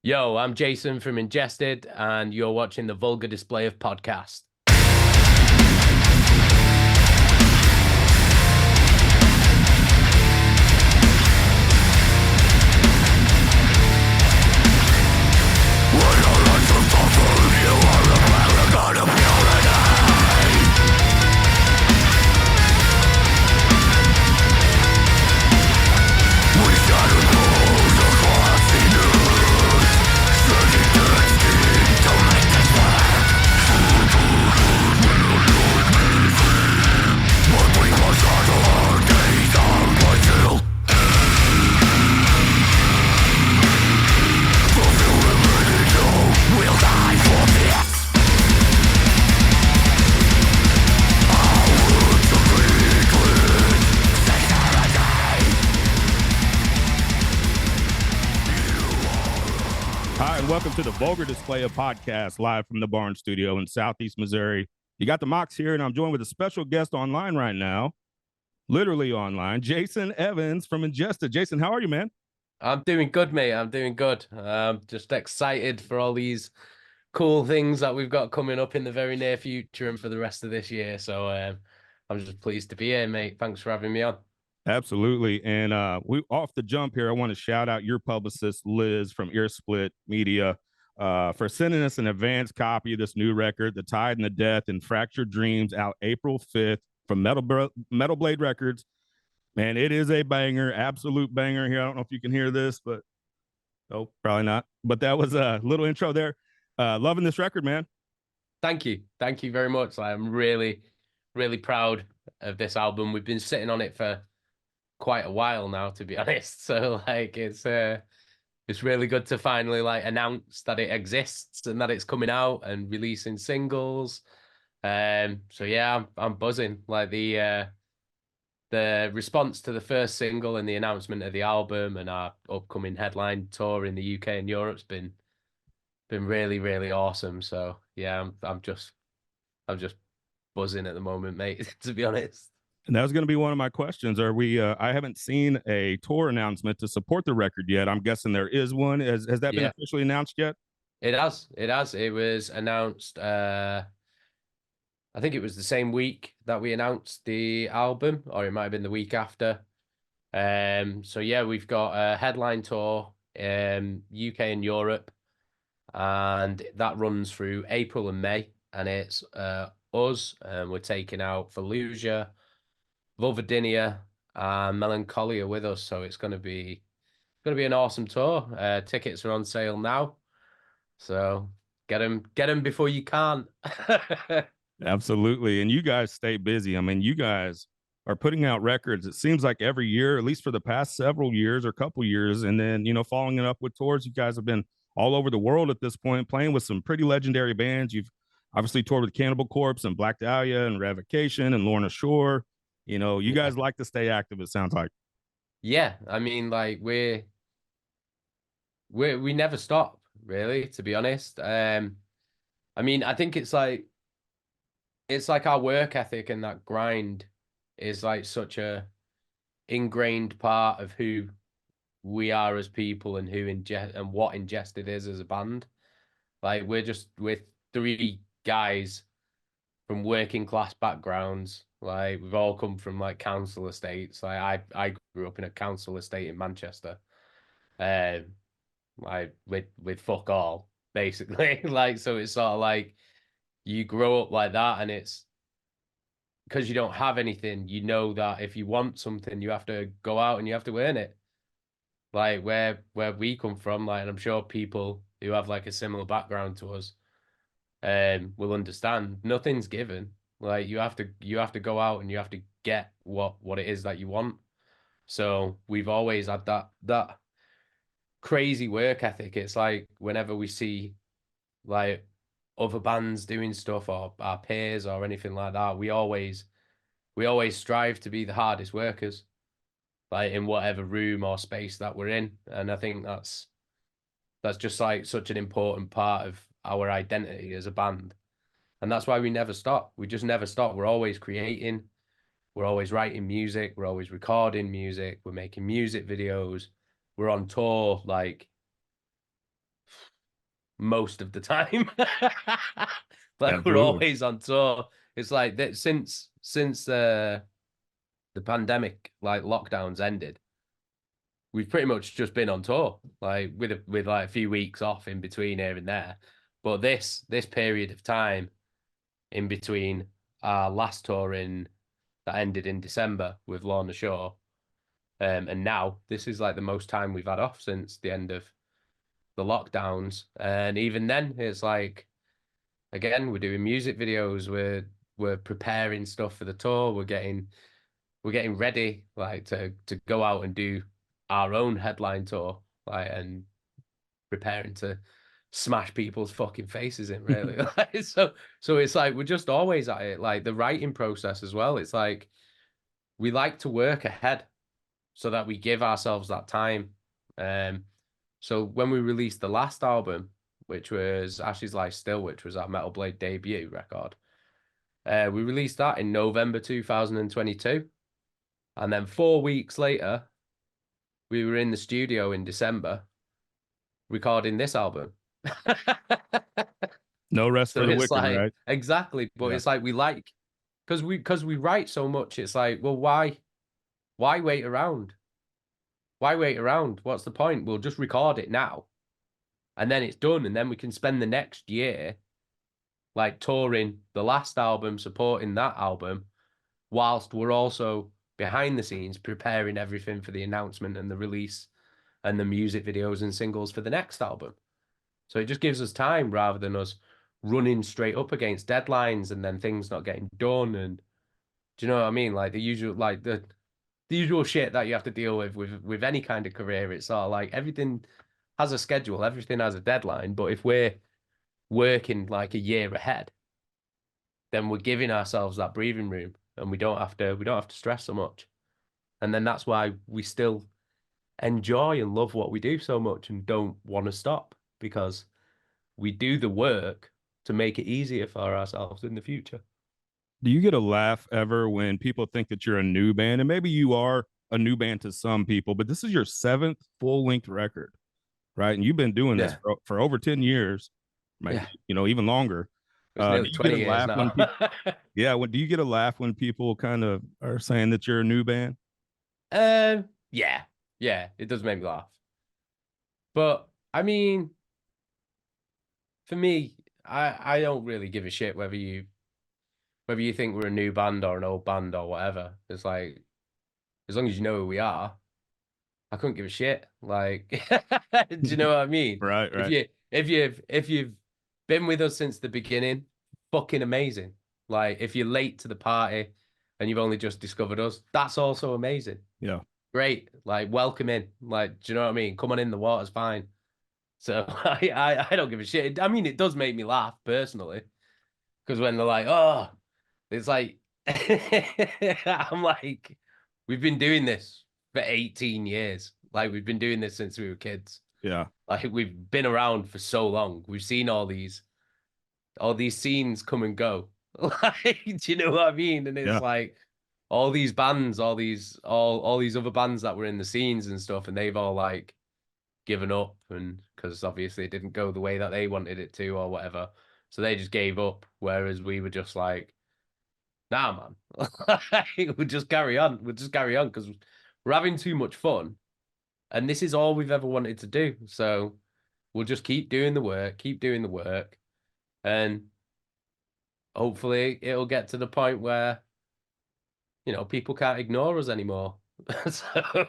Yo, I'm Jason from Ingested, and you're watching the Vulgar Display of Podcast. Welcome to the Vulgar Display of Podcast, live from the Barn Studio in Southeast Missouri. You got the Mox here, and I'm joined with a special guest online right now, literally online, Jason Evans from Ingested. Jason, how are you, man? I'm doing good, mate. I'm doing good. I'm just excited for all these cool things that we've got coming up in the very near future and for the rest of this year. So I'm just pleased to be here, mate. Thanks for having me on. Absolutely. And we off the jump here, I want to shout out your publicist, Liz from Earsplit Media, for sending us an advanced copy of this new record, The Tide and the Death and Fractured Dreams, out April 5th from Metal Blade Records. Man, it is a banger, absolute banger here. I don't know if you can hear this, but oh, probably not. But that was a little intro there. Loving this record, man. Thank you. Thank you very much. I'm really, really proud of this album. We've been sitting on it for quite a while now, to be honest. So like it's really good to finally like announce that it exists and that it's coming out and releasing singles. So yeah, I'm buzzing. Like the response to the first single and the announcement of the album and our upcoming headline tour in the UK and Europe's been really, really awesome. So yeah, I'm just buzzing at the moment, mate, to be honest. And that was going to be one of my questions. Are we? I haven't seen a tour announcement to support the record yet. I'm guessing there is one. Has that been officially announced yet? It has. It has. It was announced. I think it was the same week that we announced the album, or it might have been the week after. So yeah, we've got a headline tour, UK and Europe, and that runs through April and May, and it's us, and we're taking out Fallujah, Vulvar and Melancholia with us, so it's going to be an awesome tour. Tickets are on sale now, so get them before you can't. Absolutely, and you guys stay busy. I mean, you guys are putting out records. It seems like every year, at least for the past several years or couple years, and then following it up with tours. You guys have been all over the world at this point, playing with some pretty legendary bands. You've obviously toured with Cannibal Corpse and Black Dahlia and Revocation and Lorna Shore. You guys like to stay active, it sounds like. Yeah, I mean, like we never stop, really, to be honest. I mean, I think it's like our work ethic and that grind is like such a ingrained part of who we are as people and what Ingested is as a band. Like we're three guys from working class backgrounds. Like we've all come from like council estates. Like I grew up in a council estate in Manchester. Like with fuck all, basically. Like so it's sort of like you grow up like that, and it's because you don't have anything, you know that if you want something, you have to go out and you have to earn it. Like where we come from, like, and I'm sure people who have like a similar background to us will understand nothing's given. Like you have to go out and you have to get what it is that you want. So we've always had that crazy work ethic. It's like whenever we see like other bands doing stuff or our peers or anything like that, we always strive to be the hardest workers, like in whatever room or space that we're in. And I think that's just like such an important part of our identity as a band. And that's why we never stop. We just never stop. We're always creating. We're always writing music. We're always recording music. We're making music videos. We're on tour like most of the time. Yeah, Like we're absolutely. always on tour. It's like that since the pandemic, like lockdowns ended, we've pretty much just been on tour, like with like a few weeks off in between here and there. But this period of time in between our last tour in that ended in December with Lorna Shore, and now this is like the most time we've had off since the end of the lockdowns. And even then, it's like again, we're doing music videos, we're preparing stuff for the tour, we're getting ready like to go out and do our own headline tour, like and preparing to smash people's fucking faces in, really. Like, so it's like we're just always at it. Like the writing process as well. It's like we like to work ahead so that we give ourselves that time. Um, so when we released the last album, which was Ashes Lie Still, which was our Metal Blade debut record, we released that in November 2022. And then 4 weeks later, we were in the studio in December recording this album. No rest So for the it's wicked, like right? exactly, but Yeah. it's like we like because we write so much. It's like, well, why wait around? Why wait around? What's the point? We'll just record it now, and then it's done, and then we can spend the next year like touring the last album, supporting that album, whilst we're also behind the scenes preparing everything for the announcement and the release and the music videos and singles for the next album. So it just gives us time rather than us running straight up against deadlines and then things not getting done. And do you know what I mean? Like the usual, like the usual shit that you have to deal with any kind of career. It's all like everything has a schedule, everything has a deadline. But if we're working like a year ahead, then we're giving ourselves that breathing room, and we don't have to stress so much. And then that's why we still enjoy and love what we do so much and don't want to stop, because we do the work to make it easier for ourselves in the future. Do you get a laugh ever when people think that you're a new band? And maybe you are a new band to some people, but this is your seventh full length record, right? And you've been doing this Yeah. for over 10 years, right? Yeah. Even longer. It's Do nearly you get 20 a years laugh when now. people, yeah, do you get a laugh when people kind of are saying that you're a new band? Yeah. Yeah, it does make me laugh. But I mean, for me, I don't really give a shit whether you think we're a new band or an old band or whatever. It's like as long as you know who we are, I couldn't give a shit. Like, do you know what I mean? Right, If right. you've been with us since the beginning, fucking amazing. Like, if you're late to the party and you've only just discovered us, that's also amazing. Yeah. Great. Like, welcome in. Like, do you know what I mean? Come on in, the water's fine. So I don't give a shit. I mean, it does make me laugh personally, because when they're like, oh, it's like I'm like, we've been doing this for 18 years. Like we've been doing this since we were kids. Yeah. Like we've been around for so long. We've seen all these scenes come and go. Like, do you know what I mean? And it's Yeah. like all these bands, all these other bands that were in the scenes and stuff, and they've all like given up, and because obviously it didn't go the way that they wanted it to or whatever. So they just gave up. Whereas we were just like, nah, man, we'll just carry on. We'll just carry on because we're having too much fun. And this is all we've ever wanted to do. So we'll just keep doing the work, keep doing the work. And hopefully it'll get to the point where, people can't ignore us anymore. So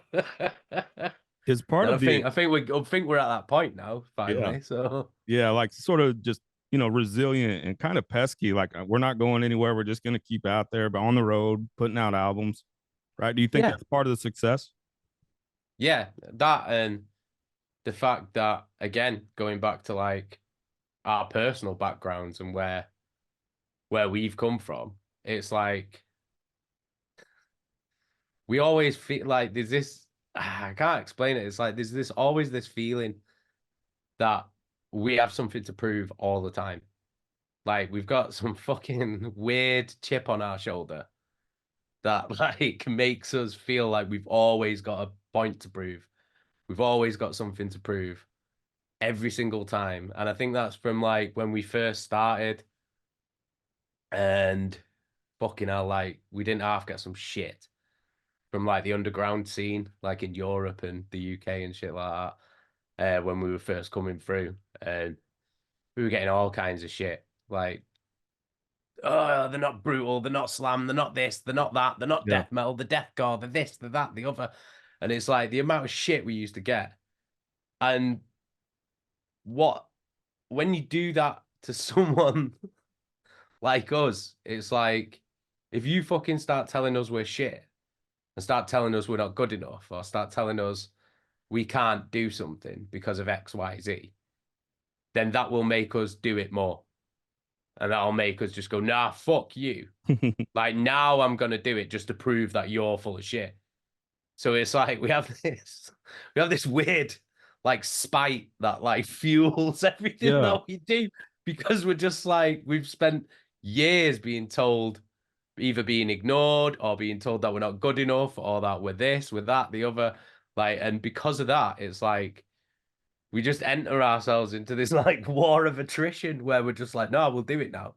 Is part and I of the think I think we I think we're at that point now, yeah. finally. So Yeah, like sort of just resilient and kind of pesky. Like we're not going anywhere. We're just going to keep out there, but on the road, putting out albums. Right? Do you think yeah, that's part of the success? yeah, that and the fact that again, going back to like our personal backgrounds and where we've come from, it's like we always feel like there's this I can't explain it. It's like there's this always this feeling that we have something to prove all the time. Like we've got some fucking weird chip on our shoulder that like makes us feel like we've always got a point to prove. We've always got something to prove. every single time. And I think that's from like when we first started, and fucking hell, like we didn't half get some shit from like the underground scene, like in Europe and the UK and shit like that, when we were first coming through. And we were getting all kinds of shit. Like, oh, they're not brutal, they're not slam, they're not this, they're not that, they're not Yeah. death metal, they're deathcore, they're this, they're that, the other. And it's like the amount of shit we used to get. And what when you do that to someone like us, it's like if you fucking start telling us we're shit and start telling us we're not good enough, or start telling us we can't do something because of X, Y, Z, then that will make us do it more. And that'll make us just go, nah, fuck you. Like now I'm gonna do it just to prove that you're full of shit. So it's like we have this weird like spite that like fuels everything Yeah. that we do, because we're just like we've spent years being told, either being ignored or being told that we're not good enough or that we're this, we're that, the other. Like, and because of that, it's like we just enter ourselves into this like war of attrition where we're just like, no, we'll do it now.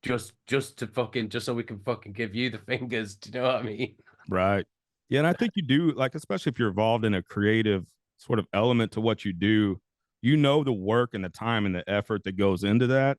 Just to fucking just so we can fucking give you the fingers. Do you know what I mean? Right. Yeah, and I think you do, like, especially if you're involved in a creative sort of element to what you do, you know the work and the time and the effort that goes into that.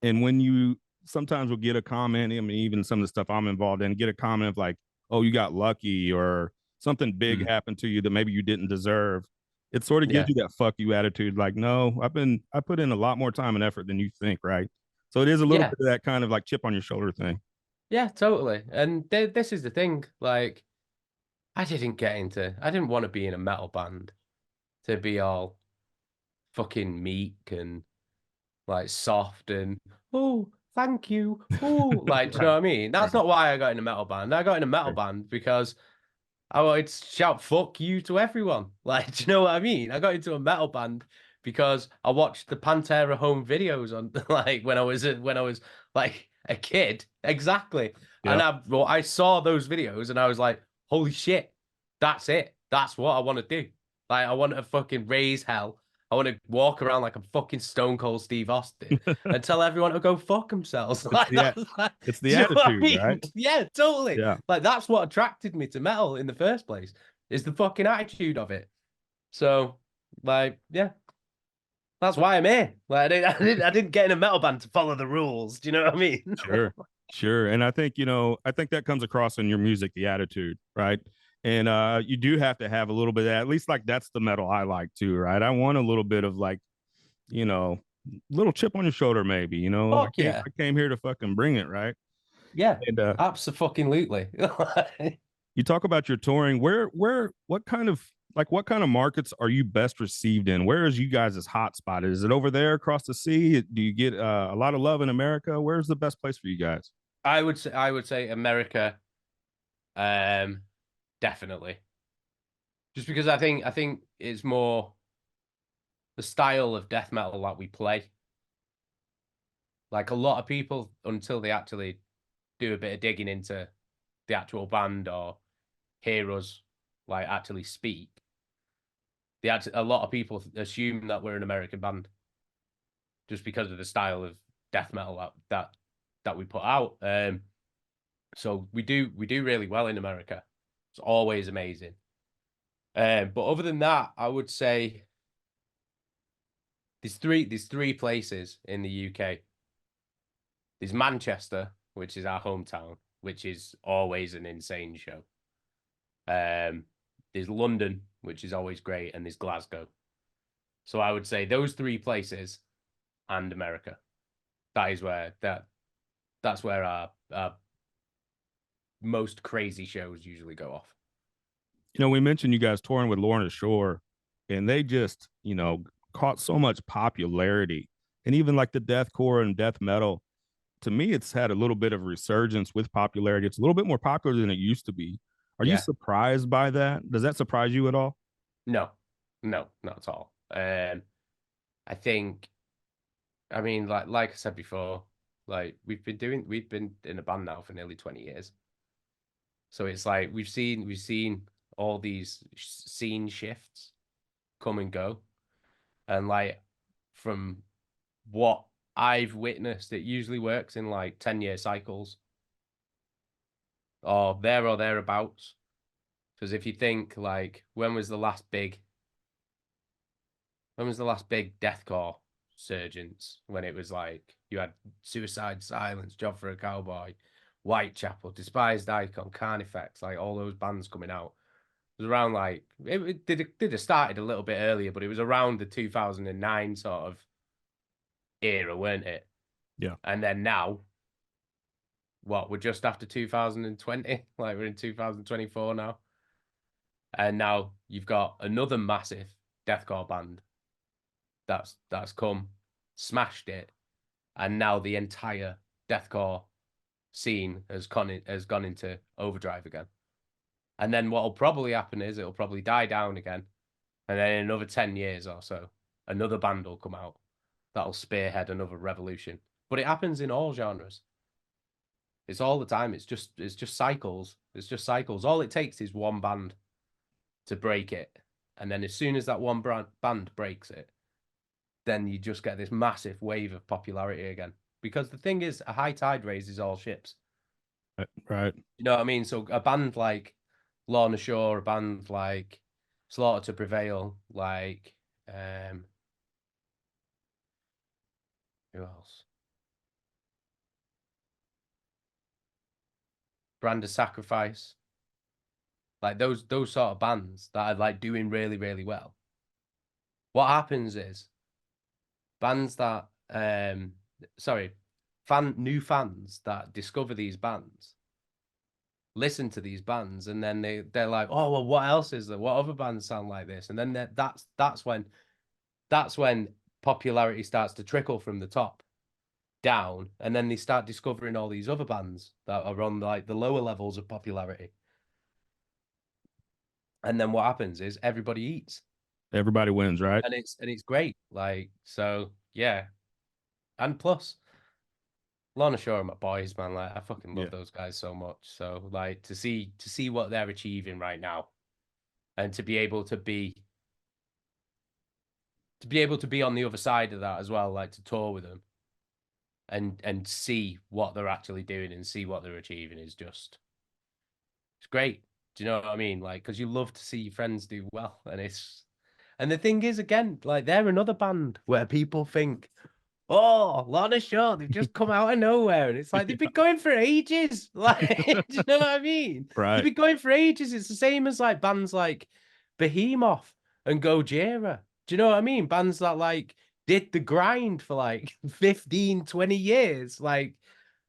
And when you sometimes will get a comment, I mean, even some of the stuff I'm involved in, get a comment of like, oh, you got lucky or something big Mm, happened to you that maybe you didn't deserve. It sort of gives yeah. you that fuck you attitude, like, no, I put in a lot more time and effort than you think, right? So it is a little Yeah. bit of that kind of like chip on your shoulder thing. Yeah, totally. And this is the thing. Like, I didn't want to be in a metal band to be all fucking meek and like soft and, oh, thank you. Oh, like, do you know Right. what I mean? Right. That's not why I got in a metal band. I got in a metal Sure. band because I wanted to shout fuck you to everyone. Like, do you know what I mean? I got into a metal band because I watched the Pantera home videos on like when I was like a kid. Exactly. And Yeah. I saw those videos and I was like, holy shit, that's it. That's what I want to do. Like I want to fucking raise hell. I want to walk around like I'm fucking Stone Cold Steve Austin and tell everyone to go fuck themselves. It's Like the that's like, it's do the you know what I attitude, right? mean? Yeah, totally. Yeah. Like that's what attracted me to metal in the first place, is the fucking attitude of it. So, like, yeah, that's why I'm here. Like, I didn't get in a metal band to follow the rules. Do you know what I mean? Sure. Sure. And I think, I think that comes across in your music, the attitude, right? And you do have to have a little bit of that, at least like that's the metal I like too, right? I want a little bit of like, you know, little chip on your shoulder, maybe, Fuck yeah, I came here to fucking bring it, right? yeah, And absolutely. you talk about your touring. What kind of markets are you best received in? Where is you guys' hot spot? Is it over there across the sea? Do you get a lot of love in America? Where's the best place for you guys? I would say America, um, definitely. Just because I think it's more the style of death metal that we play. Like a lot of people, until they actually do a bit of digging into the actual band or hear us like actually speak, a lot of people assume that we're an American band just because of the style of death metal that we put out. So we do really well in America. It's always amazing. But other than that, I would say there's three places in the UK. There's Manchester, which is our hometown, which is always an insane show. Um, there's London, which is always great, and there's Glasgow. So I would say those three places and America. That is where that's where our most crazy shows usually go off. We mentioned you guys touring with Lorna Shore, and they just, caught so much popularity. And even like the deathcore and death metal, to me, it's had a little bit of resurgence with popularity. It's a little bit more popular than it used to be. Are you Yeah. surprised by that? Does that surprise you at all? No, no, not at all. I think, I mean, like I said before, like we've been in a band now for nearly 20 years. So it's like we've seen all these scene shifts come and go. And like from what I've witnessed, it usually works in like 10-year cycles or thereabouts. Because if you think like when was the last big deathcore surgence? When it was like you had Suicide Silence, Job for a Cowboy, Whitechapel, Despised Icon, Carnifex, like all those bands coming out. It was around like it did have started a little bit earlier, but it was around the 2009 sort of era, weren't it? Yeah. And then now, what, we're just after 2020, like we're in 2024 now. And now you've got another massive deathcore band that's come, smashed it, and now the entire deathcore scene has gone into overdrive again. And then what'll probably happen is it'll probably die down again, and then in another 10 years or so, another band will come out that'll spearhead another revolution. But it happens in all genres. It's all the time. It's just cycles. It's just cycles. All it takes is one band to break it, and then as soon as that one band breaks it, then you just get this massive wave of popularity again. Because the thing is, a high tide raises all ships. Right. You know what I mean? So a band like Lorna Shore, a band like Slaughter to Prevail, like who else? Brand of Sacrifice. Like those sort of bands that are like doing really, really well. What happens is bands that new fans that discover these bands listen to these bands, and then they're like, oh well, what else is there? What other bands sound like this? And then that's when popularity starts to trickle from the top down, and then they start discovering all these other bands that are on like the lower levels of popularity. And then what happens is everybody eats. Everybody wins, right? And it's great. Like, so yeah. And plus, Lorna Shore are my boys, man. Like, I fucking love Yeah. those guys so much. So like to see what they're achieving right now, and to be able to be on the other side of that as well, like to tour with them and see what they're actually doing and see what they're achieving is just it's great. Do you know what I mean? Like, because you love to see your friends do well, and the thing is, again, like they're another band where people think, oh, Lorna Shore, they've just come out of nowhere. And it's like they've been going for ages. Like, do you know what I mean? Right. They've been going for ages. It's the same as like bands like Behemoth and Gojira. Do you know what I mean? Bands that like did the grind for like 15, 20 years. Like,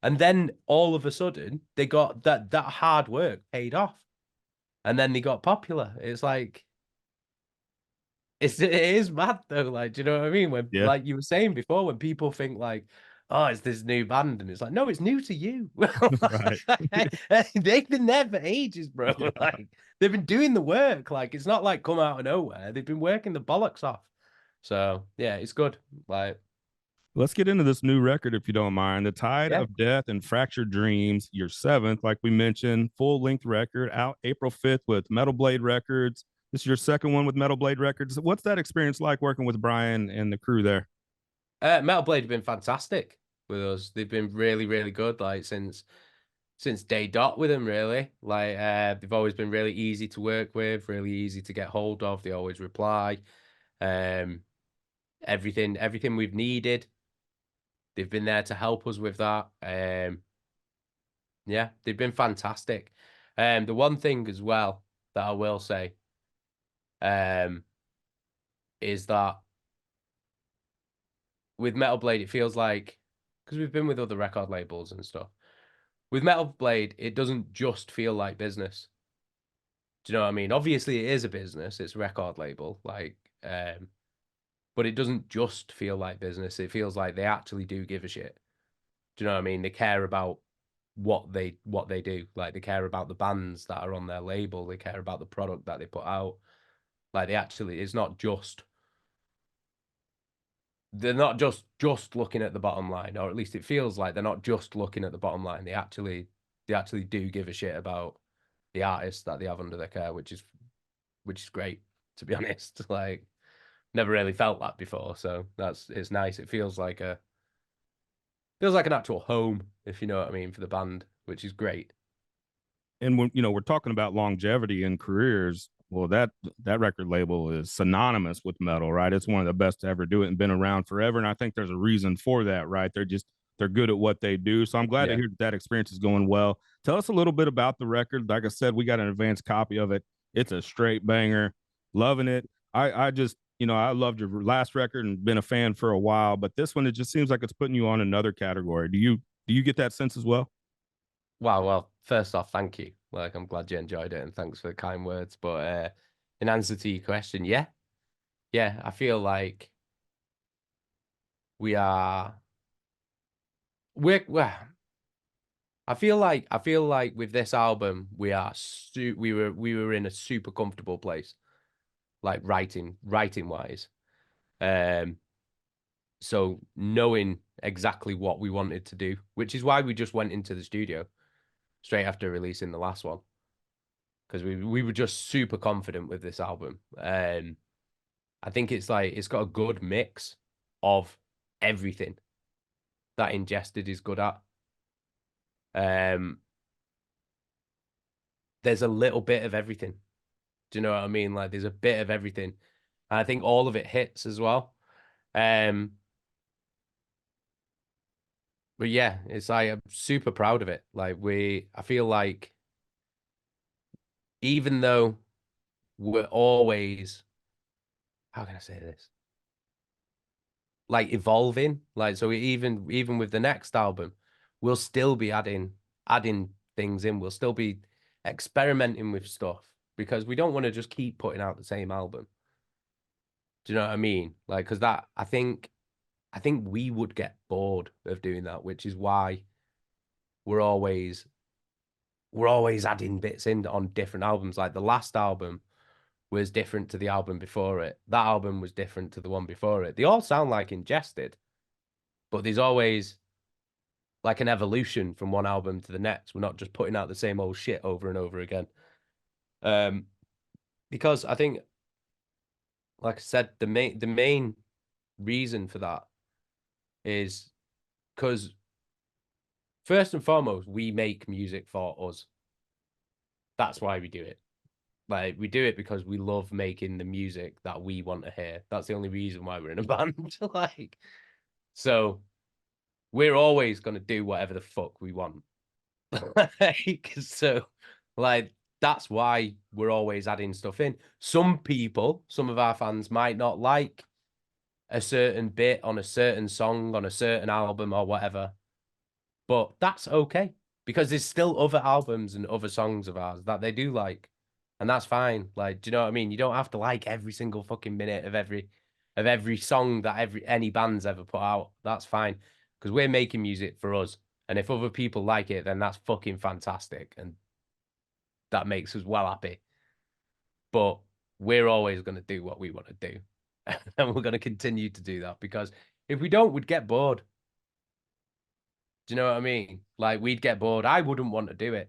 and then all of a sudden they got that hard work paid off. And then they got popular. It's like it is mad though, like, do you know what I mean? When Yeah. like you were saying before, when people think like, oh, it's this new band, and it's like, no, it's new to you. Right. They've been there for ages, bro. Yeah. Like they've been doing the work. Like it's not like come out of nowhere. They've been working the bollocks off. So yeah, it's good. Like, Let's get into this new record if you don't mind. The Tide yeah. of Death and Fractured Dreams, your seventh, like we mentioned, full-length record out April 5th with Metal Blade Records. This is your second one with Metal Blade Records. What's that experience like working with Brian and the crew there? Metal Blade have been fantastic with us. They've been really, really good, like since day dot with them, really. Like they've always been really easy to work with, really easy to get hold of. They always reply. Um, everything we've needed, they've been there to help us with that. Yeah, they've been fantastic. The one thing as well that I will say, is that with Metal Blade, it feels like because we've been with other record labels and stuff. With Metal Blade, it doesn't just feel like business. Do you know what I mean? Obviously, it is a business. It's a record label, like, but it doesn't just feel like business. It feels like they actually do give a shit. Do you know what I mean? They care about what they do. Like they care about the bands that are on their label. They care about the product that they put out. Like they actually, it's not just they're not just looking at the bottom line, or at least it feels like they're not just looking at the bottom line. They actually do give a shit about the artists that they have under their care, which is great, to be honest. Like, never really felt that before. So it's nice. It feels like an actual home, if you know what I mean, for the band, which is great. And when we're talking about longevity in careers, well, that record label is synonymous with metal, right? It's one of the best to ever do it and been around forever. And I think there's a reason for that, right? They're good at what they do. So I'm glad to Yeah. hear that experience is going well. Tell us a little bit about the record. Like I said, we got an advanced copy of it. It's a straight banger. Loving it. I just, I loved your last record and been a fan for a while, but this one, it just seems like it's putting you on another category. Do you get that sense as well? Wow. Well, first off, thank you. Like, I'm glad you enjoyed it, and thanks for the kind words. But in answer to your question, yeah, yeah, I feel like we are we're I feel like with this album we were in a super comfortable place, like writing wise. Um, so knowing exactly what we wanted to do, which is why we just went into the studio straight after releasing the last one, because we were just super confident with this album. I think it's got a good mix of everything that Ingested is good at. Um, there's a little bit of everything. Do you know what I mean? Like there's a bit of everything. And I think all of it hits as well. Um, but yeah, it's like I'm super proud of it. I feel like even though we're always, how can I say this? Like evolving. Like so even with the next album, we'll still be adding things in. We'll still be experimenting with stuff because we don't want to just keep putting out the same album. Do you know what I mean? Like, because that I think we would get bored of doing that, which is why we're always we're always adding bits in on different albums. Like the last album was different to the album before it. That album was different to the one before it. They all sound like Ingested, but there's always like an evolution from one album to the next. We're not just putting out the same old shit over and over again. Um, because I think, like I said, the main reason for that is because first and foremost, we make music for us. That's why we do it. Like we do it because we love making the music that we want to hear. That's the only reason why we're in a band. Like, so we're always gonna do whatever the fuck we want. Like, so, like that's why we're always adding stuff in. Some people, some of our fans might not like a certain bit on a certain song on a certain album or whatever. But that's okay because there's still other albums and other songs of ours that they do like. And that's fine. Like, do you know what I mean? You don't have to like every single fucking minute of every song that any band's ever put out. That's fine. Because we're making music for us. And if other people like it, then that's fucking fantastic. And that makes us well happy. But we're always going to do what we want to do. And we're going to continue to do that because if we don't, we'd get bored. Do you know what I mean? Like we'd get bored. I wouldn't want to do it.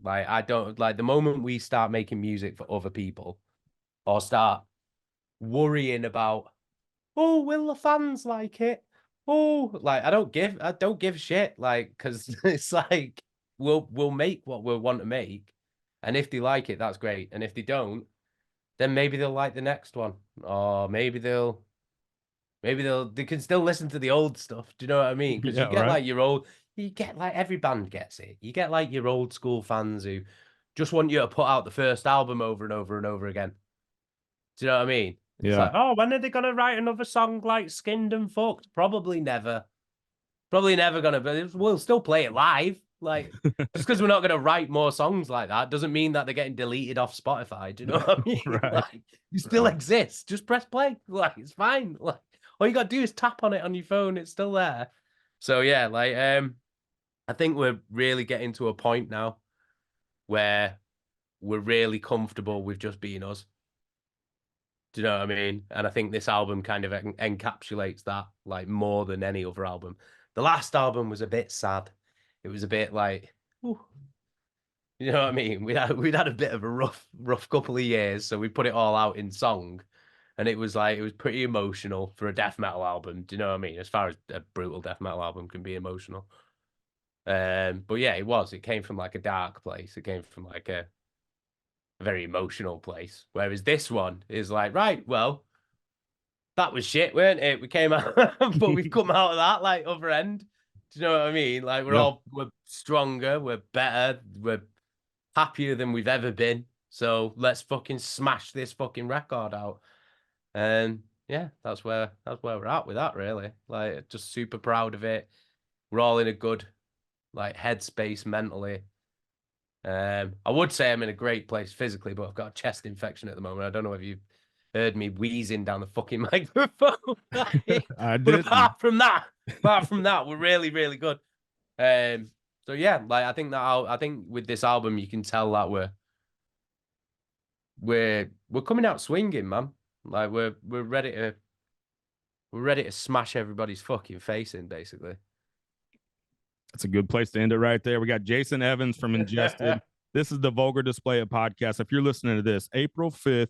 Like I don't like the moment we start making music for other people or start worrying about, oh, will the fans like it? Oh, like I don't give a shit. Like, because it's like we'll make what we want to make. And if they like it, that's great. And if they don't, then maybe they'll like the next one. Or maybe they can still listen to the old stuff. Do you know what I mean? Because Yeah, right. you get like every band gets it. You get like your old school fans who just want you to put out the first album over and over and over again. Do you know what I mean? It's Yeah. like, oh, when are they gonna write another song like Skinned and Fucked? Probably never. Probably never gonna, but we'll still play it live. Like, just because we're not gonna write more songs like that doesn't mean that they're getting deleted off Spotify. Do you know what I mean? Right. Like, you still Right. exist. Just press play. Like, it's fine. Like, all you gotta do is tap on it on your phone. It's still there. So yeah, like, I think we're really getting to a point now where we're really comfortable with just being us. Do you know what I mean? And I think this album kind of encapsulates that like more than any other album. The last album was a bit sad. It was a bit like, ooh, you know what I mean? We'd had a bit of a rough couple of years, so we put it all out in song. and it was pretty emotional for a death metal album. Do you know what I mean? As far as a brutal death metal album can be emotional. But yeah, it came from like a dark place. It came from like a very emotional place. Whereas this one is like, right, well, that was shit, weren't it? We came out, but we've come out of that like other end. Do you know what I mean? Like we're stronger, we're better, we're happier than we've ever been. So let's fucking smash this fucking record out. And yeah, that's where we're at with that, really. Like, just super proud of it. We're all in a good like headspace mentally. I would say I'm in a great place physically, but I've got a chest infection at the moment. I don't know if you've heard me wheezing down the fucking microphone. I But did. apart from that, we're really, really good. So yeah, like I think with this album you can tell that we're coming out swinging, man. Like we're ready to smash everybody's fucking face in, basically. That's a good place to end it right there. We got Jason Evans from Ingested. This is the Vulgar Display of podcast. If you're listening to this, April 5th,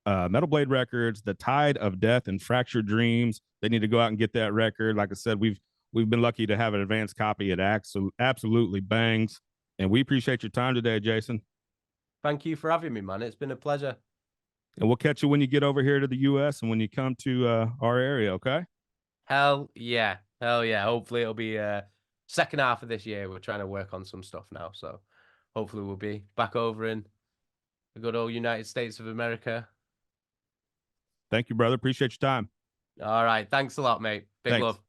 Metal Blade Records, The Tide of Death and Fractured Dreams. They need to go out and get that record. Like I said, we've been lucky to have an advanced copy. It absolutely bangs. And we appreciate your time today, Jason. Thank you for having me, man. It's been a pleasure. And we'll catch you when you get over here to the U.S. and when you come to our area, okay? Hell yeah. Hell yeah. Hopefully it'll be second half of this year. We're trying to work on some stuff now. So hopefully we'll be back over in the good old United States of America. Thank you, brother. Appreciate your time. All right. Thanks a lot, mate. Big love.